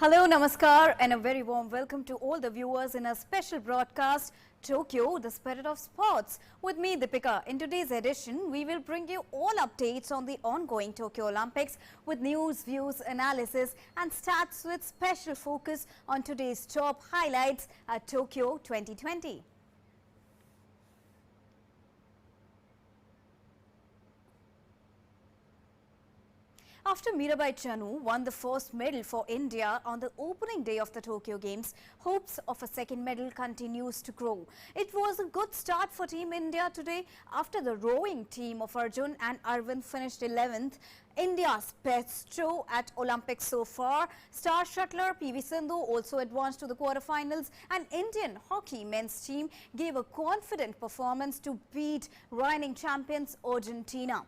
Hello, Namaskar, and a very warm welcome to all the viewers in a special broadcast, Tokyo, the Spirit of Sports. With me, Deepika. In today's edition, we will bring you all updates on the ongoing Tokyo Olympics with news, views, analysis and stats with special focus on today's top highlights at Tokyo 2020. After Mirabai Chanu won the first medal for India on the opening day of the Tokyo Games, hopes of a second medal continues to grow. It was a good start for Team India today after the rowing team of Arjun and Arvind finished 11th. India's best show at Olympics so far. Star shuttler PV Sindhu also advanced to the quarterfinals, and Indian hockey men's team gave a confident performance to beat reigning champions Argentina.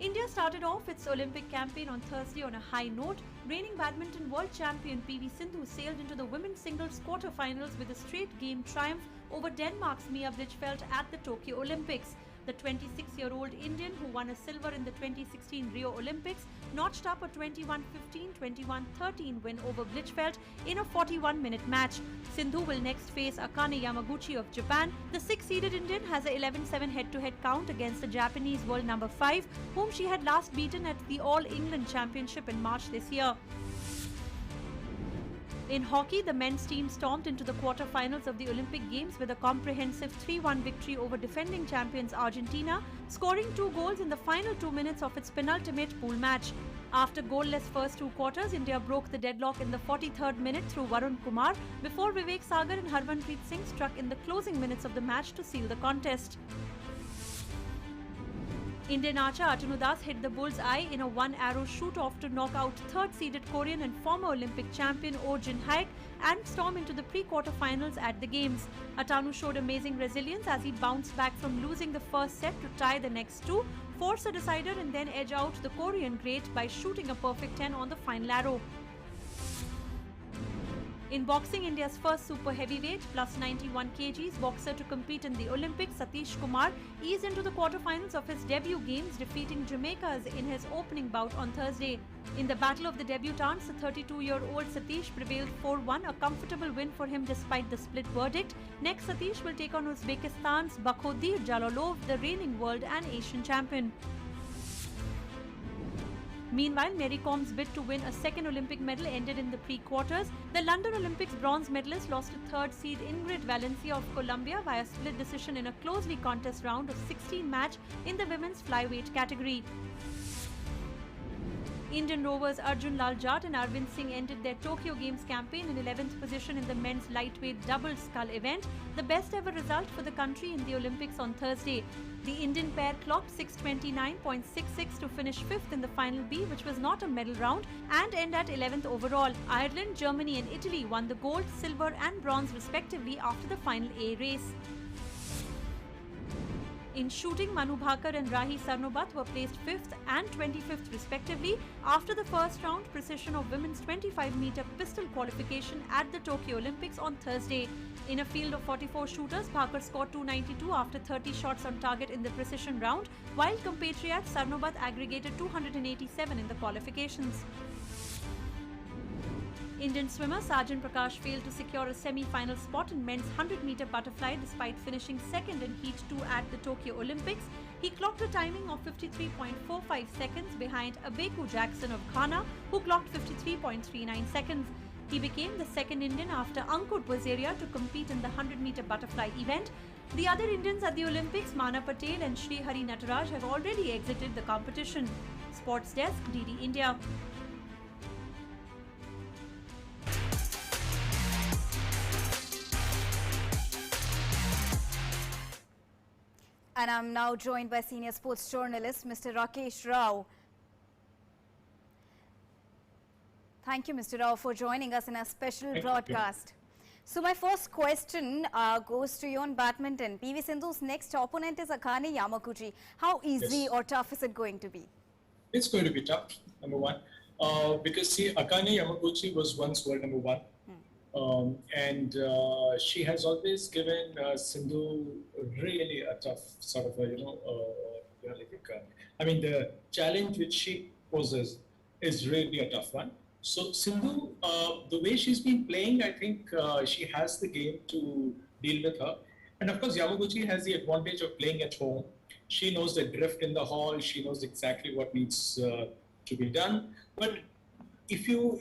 India started off its Olympic campaign on Thursday on a high note. Reigning badminton world champion PV Sindhu sailed into the women's singles quarterfinals with a straight game triumph over Denmark's Mia Blichfeldt at the Tokyo Olympics. The 26-year-old Indian, who won a silver in the 2016 Rio Olympics, notched up a 21-15, 21-13 win over Blichfeldt in a 41-minute match. Sindhu will next face Akane Yamaguchi of Japan. The 6-seeded Indian has a 11-7 head-to-head count against the Japanese world number 5, whom she had last beaten at the All England Championship in March this year. In hockey, the men's team stormed into the quarterfinals of the Olympic Games with a comprehensive 3-1 victory over defending champions Argentina, scoring 2 goals in the final 2 minutes of its penultimate pool match. After goalless first 2 quarters, India broke the deadlock in the 43rd minute through Varun Kumar before Vivek Sagar and Harmanpreet Singh struck in the closing minutes of the match to seal the contest. Indian archer Atanu Das hit the bull's-eye in a one-arrow shoot-off to knock out third-seeded Korean and former Olympic champion Oh Jin-haek and storm into the pre-quarterfinals at the Games. Atanu showed amazing resilience as he bounced back from losing the first set to tie the next 2, force a decider and then edge out the Korean great by shooting a perfect 10 on the final arrow. In boxing, India's first super heavyweight plus 91 kgs boxer to compete in the Olympics, Satish Kumar, eased into the quarterfinals of his debut games, defeating Jamaica's in his opening bout on Thursday. In the battle of the debutants, the 32-year-old Satish prevailed 4-1, a comfortable win for him despite the split verdict. Next, Satish will take on Uzbekistan's Bakhodir Jalolov, the reigning world and Asian champion. Meanwhile, Mary Com's bid to win a second Olympic medal ended in the pre-quarters. The London Olympics bronze medalist lost to third seed Ingrid Valencia of Colombia via split decision in a closely contest round of 16 match in the women's flyweight category. Indian rowers Arjun Lal Jat and Arvind Singh ended their Tokyo Games campaign in 11th position in the men's lightweight double scull event, the best ever result for the country in the Olympics on Thursday. The Indian pair clocked 6:29.66 to finish 5th in the final B, which was not a medal round, and end at 11th overall. Ireland, Germany and Italy won the gold, silver and bronze respectively after the final A race. In shooting, Manu Bhakar and Rahi Sarnobat were placed 5th and 25th respectively after the first round precision of women's 25-meter pistol qualification at the Tokyo Olympics on Thursday. In a field of 44 shooters, Bhakar scored 292 after 30 shots on target in the precision round, while compatriot Sarnobat aggregated 287 in the qualifications. Indian swimmer Sajan Prakash failed to secure a semi-final spot in men's 100-meter butterfly despite finishing second in Heat 2 at the Tokyo Olympics. He clocked a timing of 53.45 seconds behind Abeku Jackson of Ghana, who clocked 53.39 seconds. He became the second Indian after Ankur Bazeria to compete in the 100-meter butterfly event. The other Indians at the Olympics, Mana Patel and Sri Hari Nataraj, have already exited the competition. Sports Desk, DD India. And I'm now joined by senior sports journalist Mr. Rakesh Rao. Thank you, Mr. Rao, for joining us in a special broadcast. So my first question goes to you on badminton. PV Sindhu's next opponent is Akane Yamaguchi. How easy or tough is it going to be? It's going to be tough, number one. Because see, Akane Yamaguchi was once world number 1. And she has always given Sindhu really a tough sort of a, I mean, the challenge which she poses is really a tough one. So Sindhu, the way she's been playing, I think she has the game to deal with her. And of course, Yamaguchi has the advantage of playing at home. She knows the drift in the hall. She knows exactly what needs to be done. But if you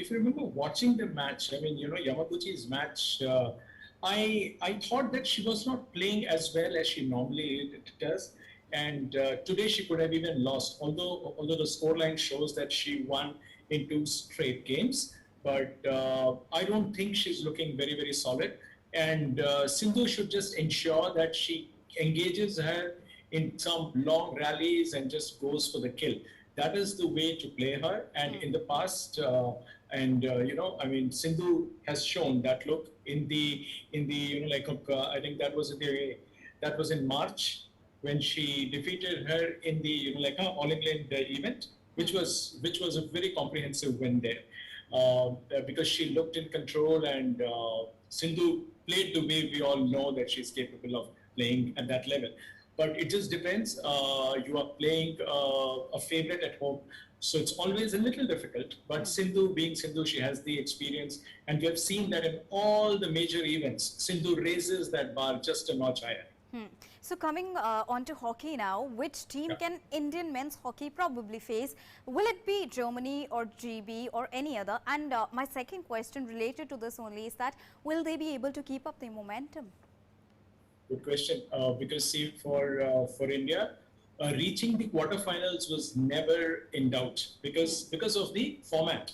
remember watching the match, I mean, Yamaguchi's match, I thought that she was not playing as well as she normally does, and today she could have even lost. Although the scoreline shows that she won in two straight games, but I don't think she's looking very solid. And Sindhu should just ensure that she engages her in some long rallies and just goes for the kill. That is the way to play her. And in the past, I mean, Sindhu has shown that look I think that was in March when she defeated her in the All England event, which was a very comprehensive win there, because she looked in control, and Sindhu played the way we all know that she's capable of playing at that level. But it just depends. You are playing a favorite at home, so it's always a little difficult. But Sindhu, being Sindhu, she has the experience, and we have seen that in all the major events, Sindhu raises that bar just a notch higher. So coming on to hockey now, which team can Indian men's hockey probably face? Will it be Germany or GB or any other? And my second question related to this only is that, will they be able to keep up the momentum? Good question. Because see, for India, reaching the quarterfinals was never in doubt because of the format.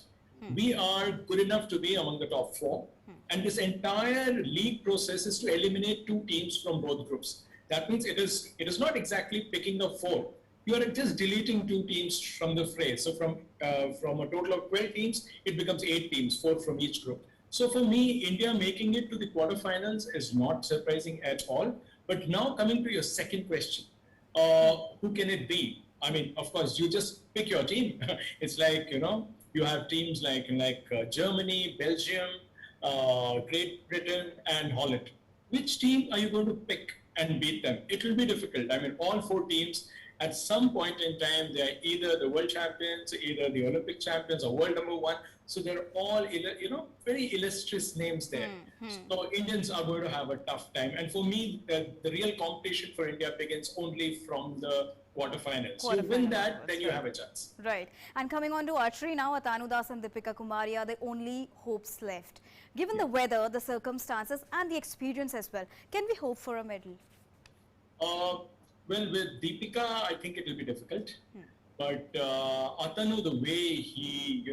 We are good enough to be among the top four, and this entire league process is to eliminate two teams from both groups. That means it is not exactly picking up four. You are just deleting two teams from the fray. So from a total of 12 teams, it becomes 8 teams, 4 from each group. So for me, India making it to the quarterfinals is not surprising at all. But now coming to your second question, who can it be? I mean, of course, you just pick your team. It's like, you have teams like Germany, Belgium, Great Britain, and Holland. Which team are you going to pick and beat them? It will be difficult. I mean, all 4 teams, at some point in time, they are either the world champions, either the Olympic champions, or world number 1. So they're all, very illustrious names there. So Indians are going to have a tough time. And for me, the real competition for India begins only from the quarterfinals. You win that, then you have a chance. Right. And coming on to archery now, Atanu Das and Deepika Kumari are the only hopes left. Given the weather, the circumstances, and the experience as well, can we hope for a medal? Well, with Deepika, I think it will be difficult. But Atanu, the way he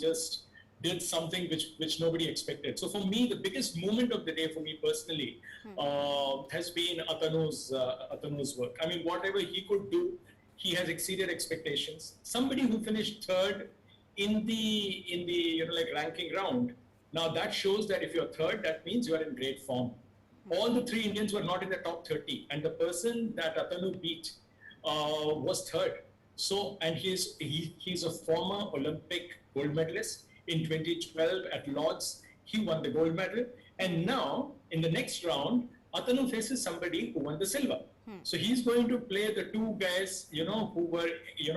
just did something which nobody expected. So for me, the biggest moment of the day for me personally has been Atanu's work. I mean, whatever he could do, he has exceeded expectations. Somebody who finished third in the ranking round. Now that shows that if you're third, that means you are in great form. All the 3 Indians were not in the top 30, and the person that Atanu beat was third. So, and he's a former Olympic gold medalist. In 2012 at Lord's, he won the gold medal, and now in the next round, Atanu faces somebody who won the silver. So he's going to play the 2 guys, who were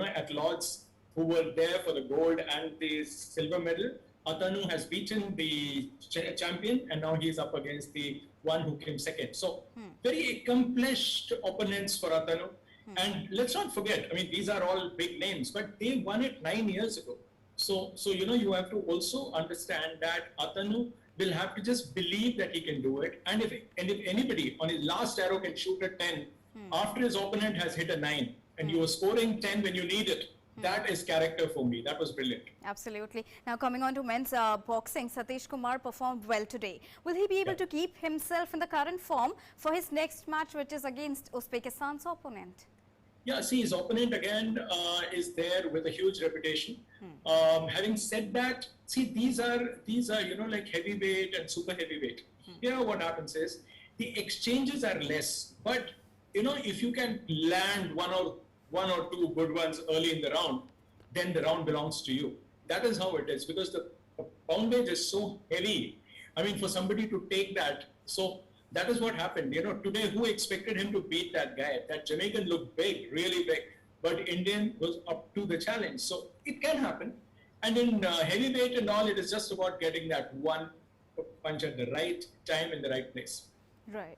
at Lord's, who were there for the gold and the silver medal. Atanu has beaten the champion, and now he's up against the one who came second. So very accomplished opponents for Atanu. And let's not forget, I mean, these are all big names, but they won it 9 years ago. So you have to also understand that Atanu will have to just believe that he can do it. And if anybody on his last arrow can shoot a 10 after his opponent has hit a 9, and you are scoring 10 when you need it, that is character for me. That was brilliant. Absolutely. Now coming on to men's boxing, Satish Kumar performed well today. Will he be able to keep himself in the current form for his next match, which is against Uzbekistan's opponent? Yeah, see, his opponent again is there with a huge reputation. Having said that, see, these are like heavyweight and super heavyweight. Here what happens is the exchanges are less, but if you can land one or two good ones early in the round, then the round belongs to you. That is how it is, because the poundage is so heavy. I mean, for somebody to take that, so that is what happened. You know, today, who expected him to beat that guy? That Jamaican looked big, really big, but Indian was up to the challenge. So it can happen. And in heavyweight and all, it is just about getting that one punch at the right time in the right place. Right.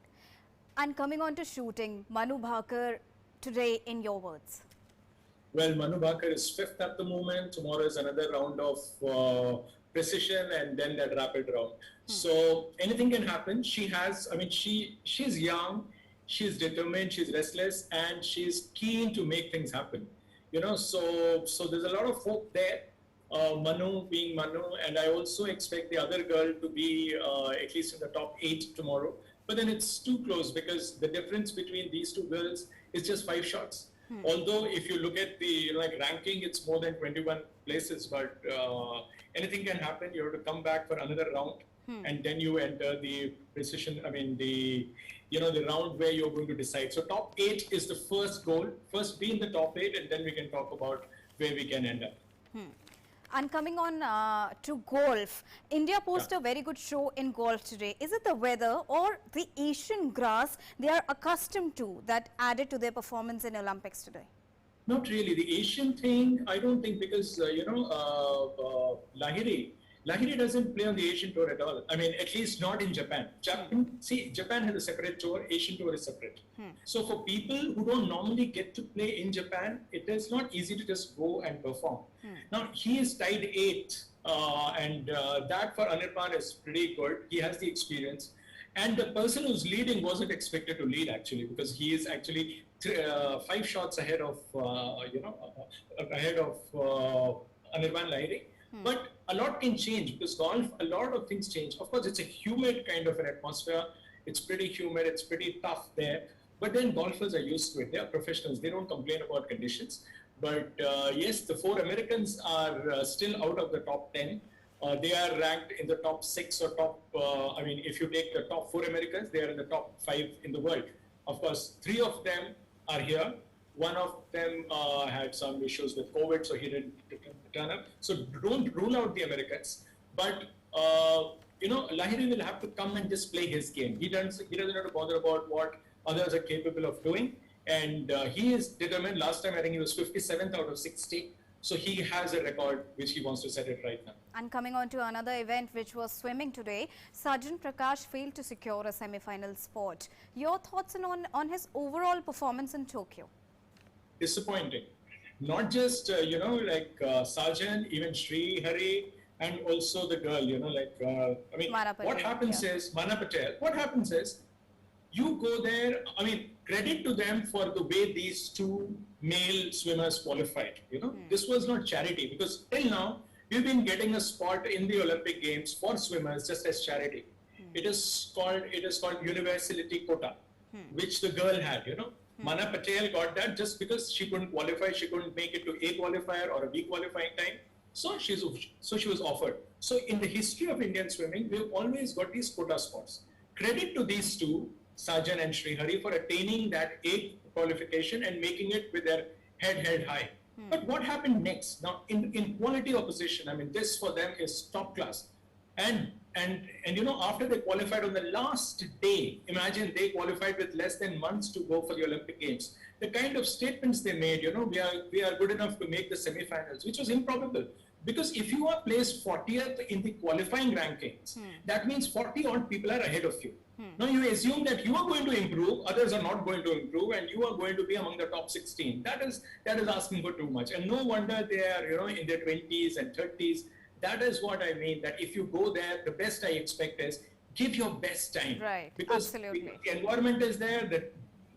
And coming on to shooting, Manu Bhaker today, in your words. Well, Manu Bhaker is fifth at the moment. Tomorrow is another round of precision and then that rapid round. So anything can happen. She has, I mean, she's young, she's determined, she's restless, and she's keen to make things happen. You know, so there's a lot of hope there. Manu being Manu, and I also expect the other girl to be at least in the top 8 tomorrow. But then it's too close because the difference between these two girls is just 5 shots. Although if you look at the ranking, it's more than 21 places, but anything can happen. You have to come back for another round, and then you enter the precision. I mean the round where you're going to decide. So top 8 is the first goal. First be in the top 8, and then we can talk about where we can end up. And coming on to golf, India posted a very good show in golf today. Is it the weather or the Asian grass they are accustomed to that added to their performance in Olympics today? Not really. The Asian thing, I don't think, because, Lahiri doesn't play on the Asian tour at all. I mean, at least not in Japan. Japan has a separate tour, Asian tour is separate. So for people who don't normally get to play in Japan, it is not easy to just go and perform. Now, he is tied 8, and that for Anirban is pretty good. He has the experience. And the person who's leading wasn't expected to lead, actually, because he is actually 5 shots ahead of, Anirban Lahiri. But a lot can change because golf, a lot of things change. Of course, it's a humid kind of an atmosphere. It's pretty humid. It's pretty tough there. But then golfers are used to it. They are professionals. They don't complain about conditions. But yes, the 4 Americans are still out of the top 10. They are ranked in the top 6 or top, if you take the top 4 Americans, they are in the top 5 in the world. Of course, 3 of them are here. One of them had some issues with COVID, so he didn't turn up. So don't rule out the Americans. But, Lahiri will have to come and just play his game. He doesn't have to bother about what others are capable of doing. And he is determined. Last time, I think he was 57th out of 60. So he has a record which he wants to set it right now. And coming on to another event which was swimming today, Sarjan Prakash failed to secure a semi-final spot. Your thoughts on his overall performance in Tokyo? Disappointing. Not just, Sarjan, even Sri Hari, and also the girl, what happens is, Mana Patel, what happens is, you go there, credit to them for the way these 2 male swimmers qualified. This was not charity because till now, we've been getting a spot in the Olympic Games for swimmers just as charity. It is called universality quota, which the girl had, Mana Patel got that just because she couldn't qualify, she couldn't make it to A qualifier or a B qualifying time. So she was offered. So in the history of Indian swimming, we've always got these quota spots. Credit to these 2, Sarjan and Sri Hari, for attaining that A qualification and making it with their head held high. But what happened next? Now, in quality opposition, this for them is top class. And after they qualified on the last day, imagine they qualified with less than months to go for the Olympic Games. The kind of statements they made, we are good enough to make the semi-finals, which was improbable. Because if you are placed 40th in the qualifying rankings, that means 40 odd people are ahead of you. Now you assume that you are going to improve, others are not going to improve, and you are going to be among the top 16. That is asking for too much. And no wonder they are, in their 20s and 30s. That is what I mean, that if you go there, the best I expect is give your best time. Right, because absolutely. The environment is there,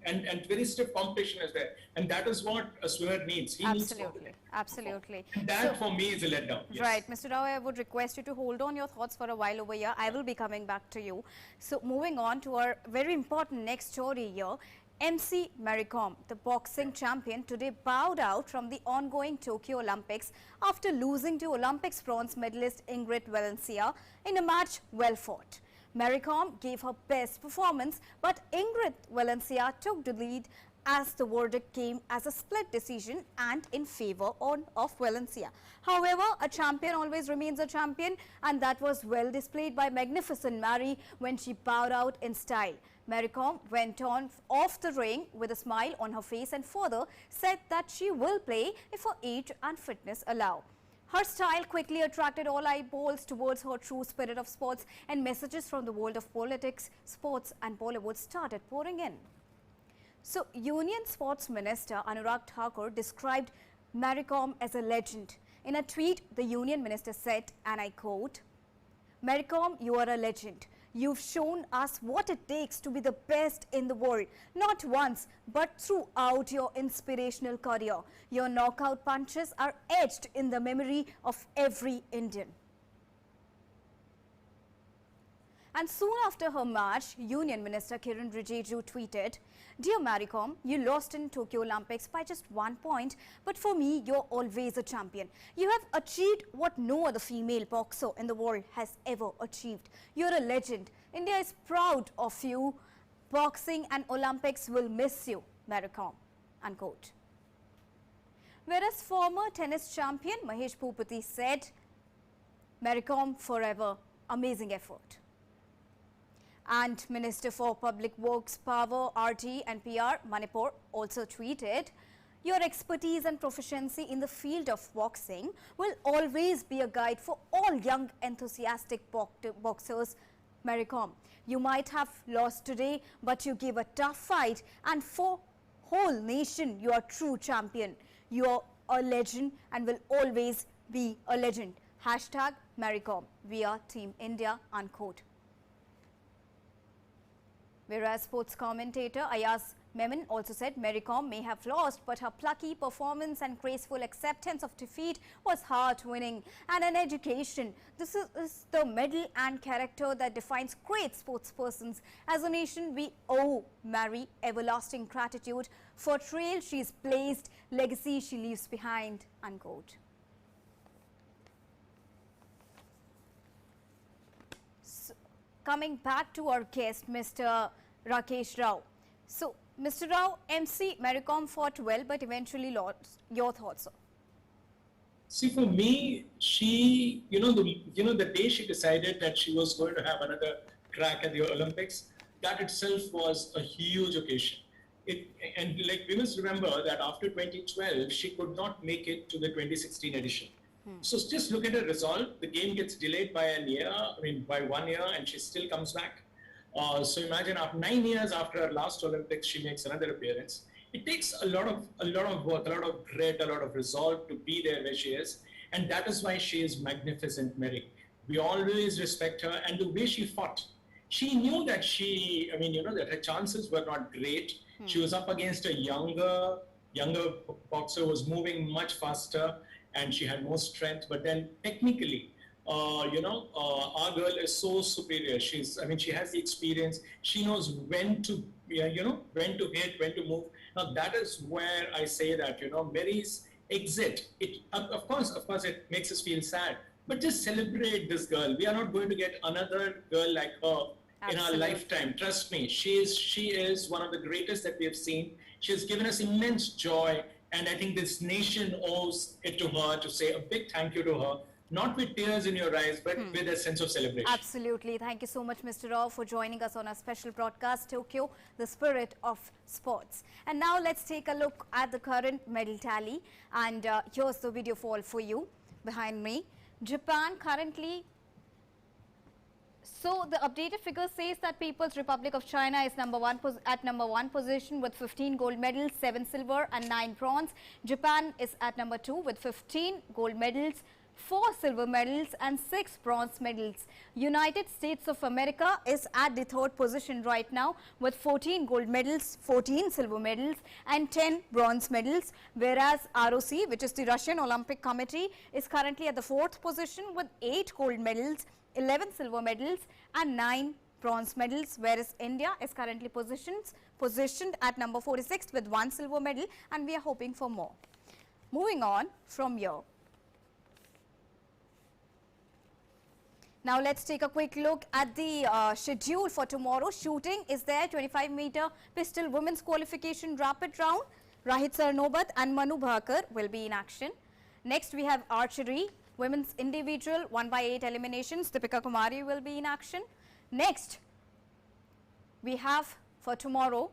and very stiff competition is there. And that is what a swimmer needs. He needs competition. Absolutely. And that for me is a letdown. Yes. Right. Mr. Rao, I would request you to hold on your thoughts for a while over here. I will be coming back to you. So moving on to our very important next story here. MC Mary Kom, the boxing champion, today bowed out from the ongoing Tokyo Olympics after losing to Olympics bronze medalist Ingrid Valencia in a match well fought. Mary Kom gave her best performance, but Ingrid Valencia took the lead as the verdict came as a split decision and in favor of Valencia. However, a champion always remains a champion, and that was well displayed by magnificent Mary when she bowed out in style. Mary Kom went on off the ring with a smile on her face and further said that she will play if her age and fitness allow. Her style quickly attracted all eyeballs towards her true spirit of sports, and messages from the world of politics, sports and Bollywood started pouring in. So, Union Sports Minister Anurag Thakur described Mary Kom as a legend. In a tweet, the Union Minister said, and I quote, "Mary Kom, you are a legend. You've shown us what it takes to be the best in the world, not once, but throughout your inspirational career. Your knockout punches are etched in the memory of every Indian." And soon after her match, Union Minister Kiran Rijiju tweeted, "Dear Mary Kom, you lost in Tokyo Olympics by just 1 point, but for me, you're always a champion. You have achieved what no other female boxer in the world has ever achieved. You're a legend. India is proud of you. Boxing and Olympics will miss you, Mary Kom." Unquote. Whereas former tennis champion Mahesh Bhupathi said, "Mary Kom forever, amazing effort." And Minister for Public Works, Power, RT and PR, Manipur, also tweeted, "Your expertise and proficiency in the field of boxing will always be a guide for all young enthusiastic boxers, Mary Kom. You might have lost today, but you gave a tough fight, and for whole nation, you are true champion. You are a legend and will always be a legend. Hashtag Mary Kom. We are Team India." Unquote. Whereas sports commentator Ayaz Memon also said Mary Kom may have lost, but her plucky performance and graceful acceptance of defeat was heart-winning and an education. This is the medal and character that defines great sportspersons. As a nation, we owe Mary everlasting gratitude for trail she's blazed, legacy she leaves behind. Unquote. Coming back to our guest, Mr. Rakesh Rao. So, Mr. Rao, MC Mary Kom fought well but eventually lost. Your thoughts, sir? See, for me, she, the day she decided that she was going to have another crack at the Olympics, that itself was a huge occasion. And we must remember that after 2012, she could not make it to the 2016 edition. So just look at her result. The game gets delayed by by 1 year, and she still comes back. So imagine after 9 years after her last Olympics, she makes another appearance. It takes a lot of work, a lot of grit, a lot of resolve to be there where she is, and that is why she is magnificent, Mary. We always respect her, and the way she fought, she knew that that her chances were not great. She was up against a younger boxer who was moving much faster, and she had more strength. But then technically, our girl is so superior. She has the experience. She knows when to hit, when to move. Now that is where I say that, Mary's exit, of course, it makes us feel sad. But just celebrate this girl. We are not going to get another girl like her in our lifetime. Trust me, she is one of the greatest that we have seen. She has given us immense joy. And I think this nation owes it to her to say a big thank you to her, not with tears in your eyes, but with a sense of celebration. Absolutely. Thank you so much, Mr. Rao, for joining us on our special broadcast, Tokyo, the spirit of sports. And now let's take a look at the current medal tally. And here's the video for you behind me. Japan currently... So the updated figure says that People's Republic of China is at number one position with 15 gold medals, 7 silver and 9 bronze. Japan is at number 2 with 15 gold medals, 4 silver medals and 6 bronze medals. United States of America is at the 3rd position right now with 14 gold medals, 14 silver medals and 10 bronze medals, whereas ROC, which is the Russian Olympic Committee, is currently at the 4th position with 8 gold medals, 11 silver medals and 9 bronze medals, whereas India is currently positioned at number 46 with 1 silver medal, and we are hoping for more. Moving on from here. Now let's take a quick look at the schedule for tomorrow. Shooting is there, 25-meter pistol women's qualification rapid round. Rahit Sarnobat and Manu Bhakar will be in action. Next we have archery, women's individual 1/8 eliminations. Deepika Kumari will be in action. Next we have for tomorrow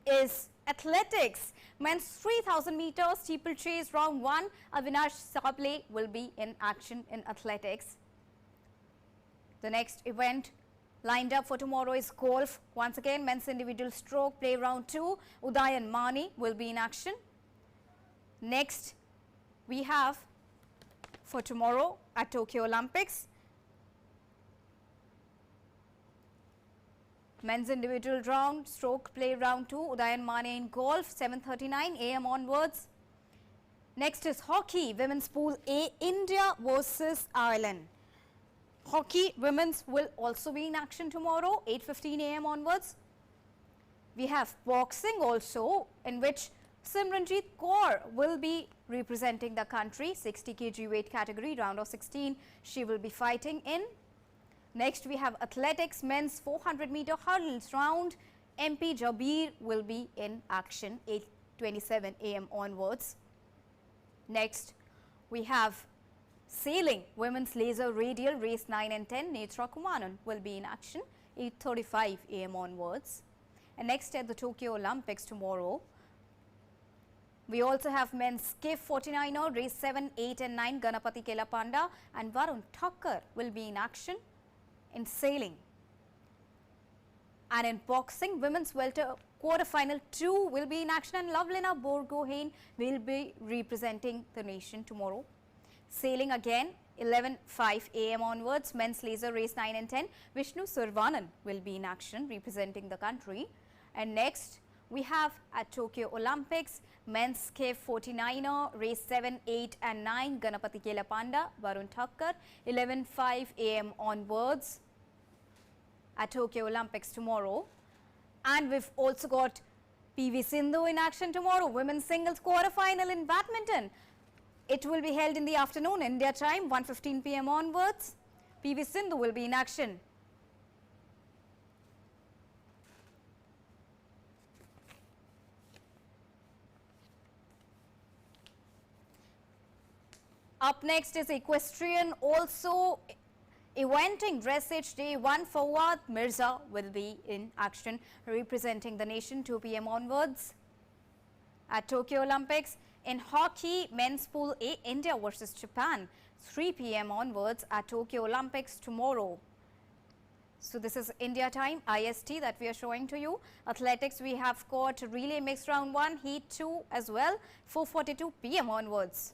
is athletics. Men's 3000 meters steeplechase round 1. Avinash Sable will be in action in athletics. The next event lined up for tomorrow is golf. Once again, men's individual stroke play round 2. Udayan Mani will be in action. Next, we have for tomorrow at Tokyo Olympics, men's individual round stroke play round 2. Udayan Mani in golf, 7:39 a.m. onwards. Next is hockey, women's pool A, India versus Ireland. Hockey women's will also be in action tomorrow, 8:15 a.m. onwards. We have boxing also, in which Simranjeet Kaur will be representing the country, 60 kg weight category, round of 16 she will be fighting in. Next we have athletics, men's 400-meter hurdles round. MP Jabir will be in action, 8:27 a.m. onwards. Next we have sailing, women's laser radial race 9 and 10. Netra Kumaran will be in action, 8:35 a.m. onwards. And next at the Tokyo Olympics tomorrow, we also have men's skiff 49er race 7, 8 and 9. Ganapati Kelapanda and Varun Thakkar will be in action in sailing. And in boxing, women's welter quarter-final 2 will be in action, and Lovelina Borgohain will be representing the nation tomorrow. Sailing again, 11:05 a.m. onwards, men's laser race 9 and 10. Vishnu Survanan will be in action representing the country. And next we have at Tokyo Olympics, men's skiff 49er race 7, 8 and 9. Ganapati Kelapanda, Varun Thakkar, 11:05 a.m. onwards at Tokyo Olympics tomorrow. And we've also got PV Sindhu in action tomorrow, women's singles quarter-final in badminton. It will be held in the afternoon, India time, 1:15 p.m. onwards. PV Sindhu will be in action. Up next is equestrian, also eventing dressage day 1. Fawad Mirza will be in action representing the nation, 2 p.m. onwards at Tokyo Olympics. In hockey, men's pool A, India versus Japan, 3 p.m. onwards at Tokyo Olympics tomorrow. So this is India time, IST, that we are showing to you. Athletics, we have got relay mixed round 1, heat 2 as well, 4:42 p.m. onwards.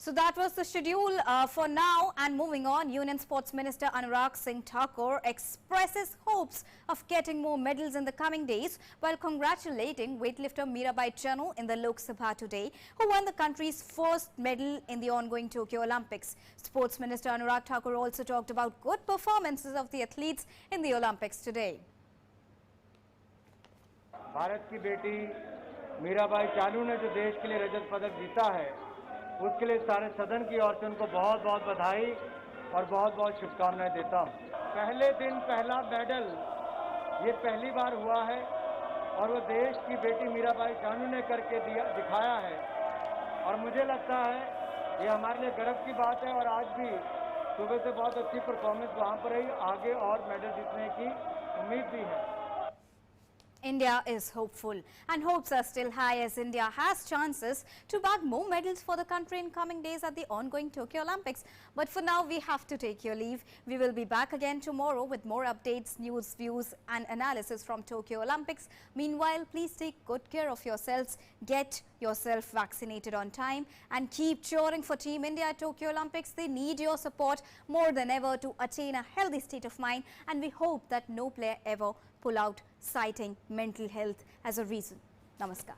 So that was the schedule for now. And moving on, Union Sports Minister Anurag Singh Thakur expresses hopes of getting more medals in the coming days while congratulating weightlifter Mirabai Chanu in the Lok Sabha today, who won the country's first medal in the ongoing Tokyo Olympics. Sports Minister Anurag Thakur also talked about good performances of the athletes in the Olympics today. Bharat की बेटी मीराबाई चानू ने जो देश के लिए रजत पदक जीता है, उसके लिए सारे सदन की ओर से उनको बहुत बहुत बधाई और बहुत बहुत शुभकामनाएं देता हूं। पहले दिन पहला मेडल ये पहली बार हुआ है और वो देश की बेटी मीराबाई चानू ने करके दिखाया है और मुझे लगता है ये हमारे लिए गर्व की बात है। और आज भी सुबह से बहुत अच्छी परफॉर्मेंस वहां पर रही, आगे और मेडल जीतने की उम्मीद भी है। India is hopeful, and hopes are still high as India has chances to bag more medals for the country in coming days at the ongoing Tokyo Olympics. But for now, we have to take your leave. We will be back again tomorrow with more updates, news, views and analysis from Tokyo Olympics. Meanwhile, please take good care of yourselves, get yourself vaccinated on time and keep cheering for Team India at Tokyo Olympics. They need your support more than ever to attain a healthy state of mind, and we hope that no player ever pull out citing mental health as a reason. Namaskar.